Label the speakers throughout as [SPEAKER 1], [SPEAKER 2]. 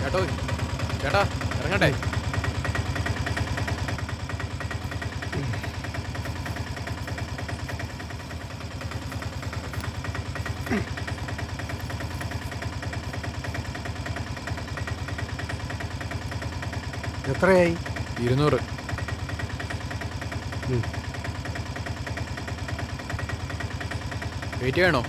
[SPEAKER 1] ചേട്ടോ ചേട്ടാ ഇറങ്ങട്ടെ.
[SPEAKER 2] എത്രയായി?
[SPEAKER 1] 200. വെയിറ്റ് ചെയ്യണോ?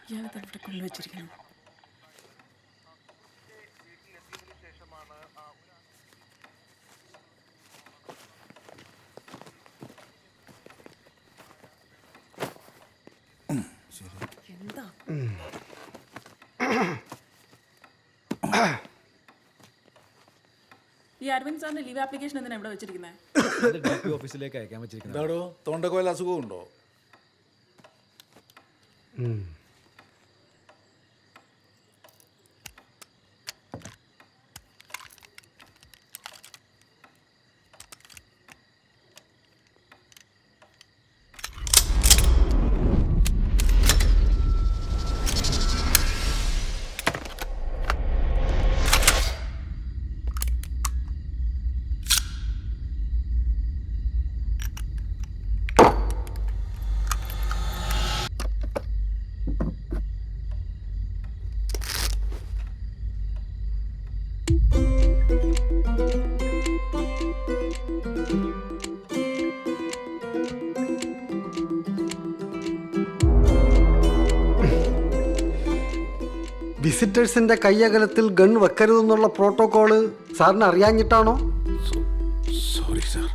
[SPEAKER 3] ഇയാളെ ഇവിടെ കൊണ്ടുവച്ചിരിക്കണം. എന്താ ഈ അരവിന്ദ് സാറിന്റെ ലീവ് ആപ്ലിക്കേഷൻ എന്തിനാ ഇവിടെ വെച്ചിരിക്കുന്നത്?
[SPEAKER 1] ഓഫീസിലേക്ക് അയക്കാൻ വെച്ചിരിക്കുന്നത്.
[SPEAKER 4] എന്താടോ തൊണ്ടക്കോല അസുഖമുണ്ടോ?
[SPEAKER 2] വിസിറ്റേഴ്സിന്റെ കയ്യകലത്തിൽ ഗൺ വെക്കരുതെന്നുള്ള പ്രോട്ടോകോള് സാറിന് അറിയാഞ്ഞിട്ടാണോ?
[SPEAKER 4] Sorry sir.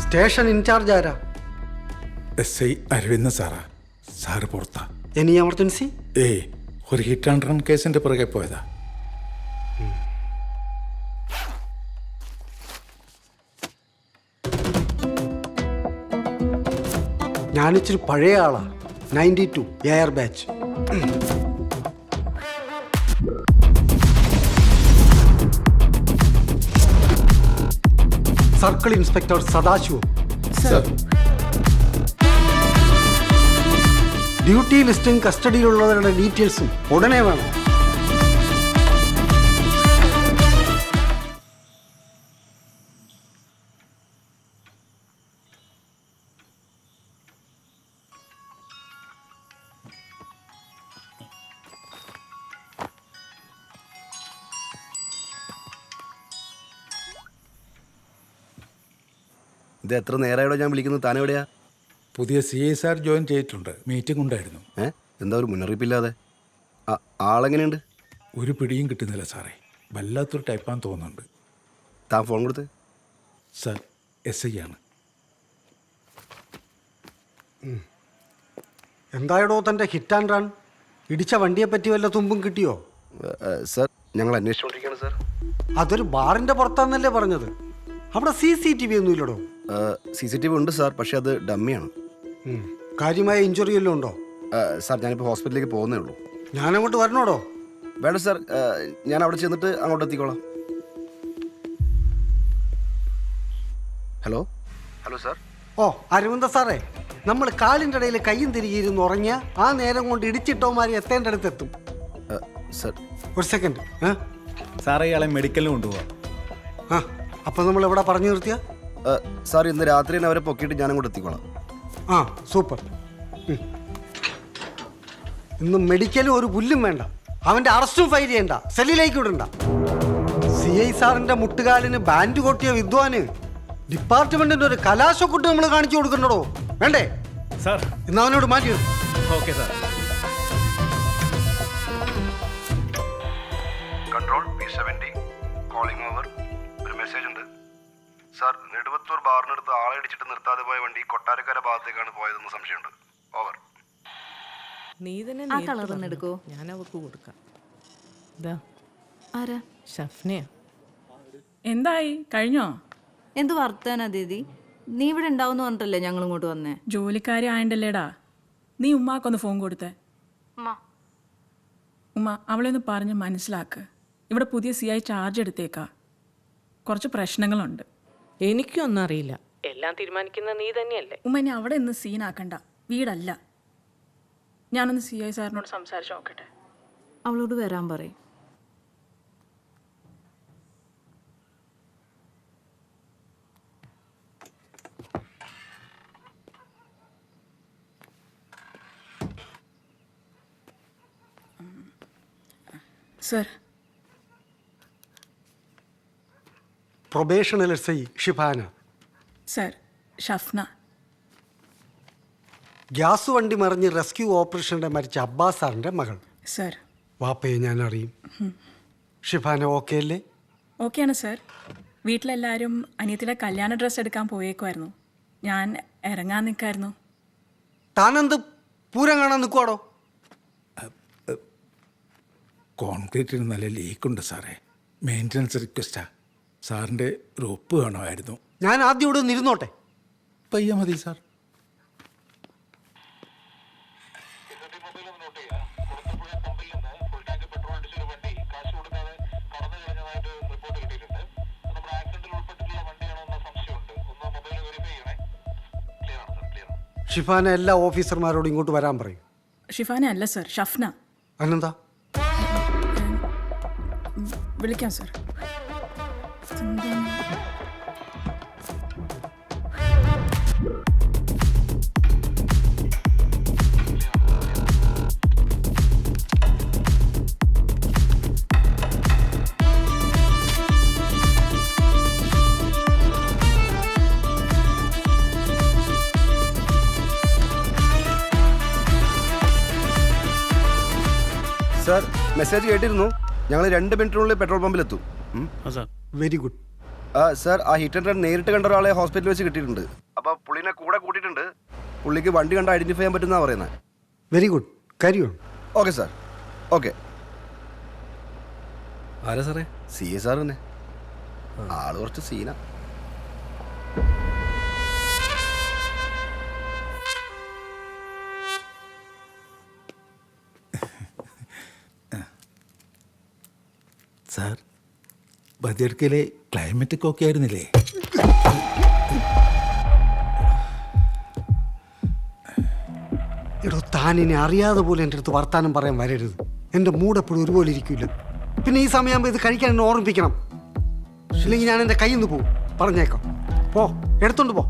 [SPEAKER 2] സ്റ്റേഷൻ ഇൻചാർജ് ആരാ?
[SPEAKER 4] SI അരവിന്ദ് സാറാ. സാറ് പുറത്താ.
[SPEAKER 2] Any emergency?
[SPEAKER 4] ഏയ്, ഒരു ഹിറ്റ് ആൻഡ് റൺ കേസിന്റെ പുറകെ പോയതാ.
[SPEAKER 2] ഞാനിച്ചിരി പഴയ ആളാ. 92 air batch. Circle inspector Sadasivam. Duty ലിസ്റ്റും കസ്റ്റഡിയിലുള്ളവരുടെ ഡീറ്റെയിൽസും ഉടനെ വേണം.
[SPEAKER 5] ഇത് എത്ര നേരമായിടോ ഞാൻ വിളിക്കുന്നത്? താനെവിടെയാ?
[SPEAKER 4] പുതിയ CI സാർ ജോയിൻ ചെയ്തിട്ടുണ്ട്. മീറ്റിംഗ് ഉണ്ടായിരുന്നു.
[SPEAKER 5] എന്താ ഒരു മുന്നറിയിപ്പില്ലാതെ? ആളെങ്ങനെയുണ്ട്?
[SPEAKER 4] ഒരു പിടിയും കിട്ടുന്നില്ല സാറേ. വല്ലാത്തൊരു ടൈപ്പാന്ന് തോന്നുന്നുണ്ട്.
[SPEAKER 5] താൻ ഫോൺ കൊടുത്ത്.
[SPEAKER 4] സാർ SI ആണ്.
[SPEAKER 2] എന്തായടോ തൻ്റെ ഹിറ്റ് ആൻഡ് റൺ? ഇടിച്ച വണ്ടിയെ പറ്റി വല്ല തുമ്പും കിട്ടിയോ?
[SPEAKER 5] സാർ ഞങ്ങൾ അന്വേഷിച്ചുകൊണ്ടിരിക്കുകയാണ് സാർ.
[SPEAKER 2] അതൊരു ബാറിന്റെ പുറത്താന്നല്ലേ പറഞ്ഞത്? അവിടെ CCTV ഒന്നും ഇല്ലടോ?
[SPEAKER 5] CCTV ഉണ്ട് സാർ, പക്ഷെ അത് ഡമ്മിയാണ്.
[SPEAKER 2] കാര്യമായ ഇഞ്ചുറി വല്ലതും ഉണ്ടോ?
[SPEAKER 5] സാർ ഞാനിപ്പോൾ ഹോസ്പിറ്റലിലേക്ക് പോകുന്നേ ഉള്ളൂ.
[SPEAKER 2] ഞാനങ്ങോട്ട് വരണോടോ?
[SPEAKER 5] വേണ്ട സാർ, ഞാൻ അവിടെ ചെന്നിട്ട് അങ്ങോട്ട് എത്തിക്കോളാം. Hello sir.
[SPEAKER 2] ഓ അരവിന്ദ സാറേ, നമ്മൾ കാലിൻ്റെ ഇടയിൽ കയ്യും തിരികെയിരുന്ന് ഉറങ്ങിയ ആ നേരം കൊണ്ട് ഇടിച്ചിട്ടോമാരി എത്തേണ്ട അടുത്ത് എത്തും.
[SPEAKER 5] സാർ
[SPEAKER 2] ഒരു സെക്കൻഡ്.
[SPEAKER 1] സാറേ ഇയാളെ മെഡിക്കലിന് കൊണ്ടുപോവാം.
[SPEAKER 2] ആ അപ്പം നമ്മൾ എവിടെ പറഞ്ഞു നിർത്തിയ?
[SPEAKER 5] സാർ ഇന്ന് രാത്രി തന്നെ അവരെ പൊക്കിയിട്ട് ഞാൻ അങ്ങോട്ട് എത്തിക്കോളാം.
[SPEAKER 2] ആ സൂപ്പർ. ഇന്ന് മെഡിക്കലും ഒരു പുല്ലും വേണ്ട. അവൻ്റെ അറസ്റ്റും ഫയൽ ചെയ്യണ്ട, സെല്ലിലേക്ക് വിടണ്ട. CI സാറിൻ്റെ മുട്ടുകാലിന് ബാൻഡ് കൊട്ടിയ വിദ്വാന് ഡിപ്പാർട്ട്മെന്റിന്റെ ഒരു കലാശക്കൊട്ട് നമ്മൾ കാണിച്ചു കൊടുക്കണ്ടോ? വേണ്ടേ?
[SPEAKER 1] സാർ.
[SPEAKER 2] ഇന്ന് അവനോട് മാറ്റി വെക്ക്.
[SPEAKER 1] Okay sir.
[SPEAKER 5] Control P70 calling over. ഒരു മെസ്സേജ് ഉണ്ട് സാർ. നെടുവത്തൂർ ബാറിനടുത്ത് ആളെ ഇടിച്ചിട്ട് നിർത്താതെ പോയ വണ്ടി കൊട്ടാരക്കര ഭാഗത്തേക്കാണ് പോയതെന്ന് സംശയമുണ്ട്. ഓവർ.
[SPEAKER 6] നീ തന്നെ
[SPEAKER 7] ആ കളർ ഒന്ന് എടുക്കോ?
[SPEAKER 6] ഞാൻ അവക്ക് കൊടുക്കാം. ഇതാ
[SPEAKER 7] ആരാ?
[SPEAKER 6] ഷഫ്നയാ.
[SPEAKER 3] എന്തായി കഴിഞ്ഞോ?
[SPEAKER 7] എന്ത് വർത്താനാ ദീദി? നീ ഇവിടെ ഉണ്ടാവുന്ന പറഞ്ഞിട്ടല്ലേ ഞങ്ങൾ ഇങ്ങോട്ട് വന്നേ?
[SPEAKER 3] ജോലിക്കാരി ആയണ്ടല്ലേടാ. നീ ഉമ്മാക്കൊന്ന് ഫോൺ കൊടുത്തേ. ഉമ്മ അവളെ ഒന്ന് പറഞ്ഞ് മനസ്സിലാക്ക്. ഇവിടെ പുതിയ CI ചാർജ് എടുത്തേക്കാ. കുറച്ച് പ്രശ്നങ്ങളുണ്ട്.
[SPEAKER 6] എനിക്കൊന്നും അറിയില്ല. എല്ലാം തീരുമാനിക്കുന്ന നീ തന്നെയല്ലേ?
[SPEAKER 3] ഉമ്മ ഇനി അവിടെ നിന്ന് സീനാക്കണ്ട. വീടല്ല. ഞാനൊന്ന് CI സാറിനോട് സംസാരിച്ച് നോക്കട്ടെ.
[SPEAKER 7] അവളോട് വരാൻ പറയും.
[SPEAKER 3] Sir.
[SPEAKER 2] Probational SI Shifana.
[SPEAKER 3] Sir Shafna.
[SPEAKER 2] Gas വണ്ടി മറിഞ്ഞ് റെസ്ക്യൂ ഓപ്പറേഷനിടെ മരിച്ച അബ്ബാസ് സാറിൻ്റെ മകൾ.
[SPEAKER 3] സർ.
[SPEAKER 2] വാപ്പയെ ഞാൻ അറിയും. ഷിഫാന ഓക്കെ അല്ലേ?
[SPEAKER 3] ഓക്കെയാണ് സർ. വീട്ടിലെല്ലാവരും അനിയത്തിയുടെ കല്യാണ ഡ്രസ്സ് എടുക്കാൻ പോയേക്കുമായിരുന്നു. ഞാൻ ഇറങ്ങാൻ നിൽക്കായിരുന്നു.
[SPEAKER 2] താനെന്ത് പൂരം കാണാൻ നിൽക്കുവാടോ?
[SPEAKER 4] കോൺക്രീറ്റിന് നല്ല ലീക്കുണ്ട് സാറേ. മെയിൻ്റനൻസ് റിക്വസ്റ്റാ. സാറിൻ്റെ ഒരു ഒപ്പ് വേണമായിരുന്നു.
[SPEAKER 2] ഞാൻ ആദ്യം ഇവിടെ ഒന്ന് ഇരുന്നോട്ടെ.
[SPEAKER 4] പയ്യ മതി സാർ.
[SPEAKER 2] ഷിഫാന എല്ലാ ഓഫീസർമാരോടും ഇങ്ങോട്ട് വരാൻ പറയും.
[SPEAKER 3] ഷിഫാന അല്ല സർ, ഷഫ്ന.
[SPEAKER 2] അനന്താ
[SPEAKER 3] വിളിക്കാം സർ.
[SPEAKER 5] സാർ മെസ്സേജ് കേട്ടിരുന്നു. ഞങ്ങൾ 2 മിനിറ്റിനുള്ളിൽ പെട്രോൾ പമ്പിലെത്തും.
[SPEAKER 2] Very good.
[SPEAKER 5] സാർ ആ ഹിറ്റ് ആൻഡ് റൺ നേരിട്ട് കണ്ട ഒരാളെ ഹോസ്പിറ്റലിൽ വെച്ച് കിട്ടിയിട്ടുണ്ട്. അപ്പോൾ പുള്ളിനെ കൂടെ കൂട്ടിയിട്ടുണ്ട്. പുള്ളിക്ക് വണ്ടി കണ്ട് ഐഡന്റിഫൈ ചെയ്യാൻ പറ്റുന്നതാണ് പറയുന്നത്.
[SPEAKER 2] Very good. കാര്യമാണ്.
[SPEAKER 5] Okay sir. ഓക്കെ.
[SPEAKER 1] ആരാ സാറേ?
[SPEAKER 5] CI സാർ തന്നെ. ആള് കുറച്ച് സീനാ.
[SPEAKER 4] സാർ, ബദിയടുക്കയിലെ ക്ലൈമറ്റൊക്കെ ഓക്കെ ആയിരുന്നില്ലേ?
[SPEAKER 2] എടോ, താൻ ഇനി അറിയാതെ പോലും എൻ്റെ അടുത്ത് വർത്താനം പറയാൻ വരരുത്. എൻ്റെ മൂഡ് എപ്പോഴും ഒരുപോലെ ഇരിക്കില്ല. പിന്നെ ഈ സമയമാകുമ്പോൾ ഇത് കഴിക്കാൻ എന്നെ ഓർമ്മിപ്പിക്കണം. ഇല്ലെങ്കിൽ ഞാൻ എൻ്റെ കയ്യിൽ നിന്ന് പോകും. പറഞ്ഞേക്കാം. പോ, എടുത്തോണ്ട് പോ.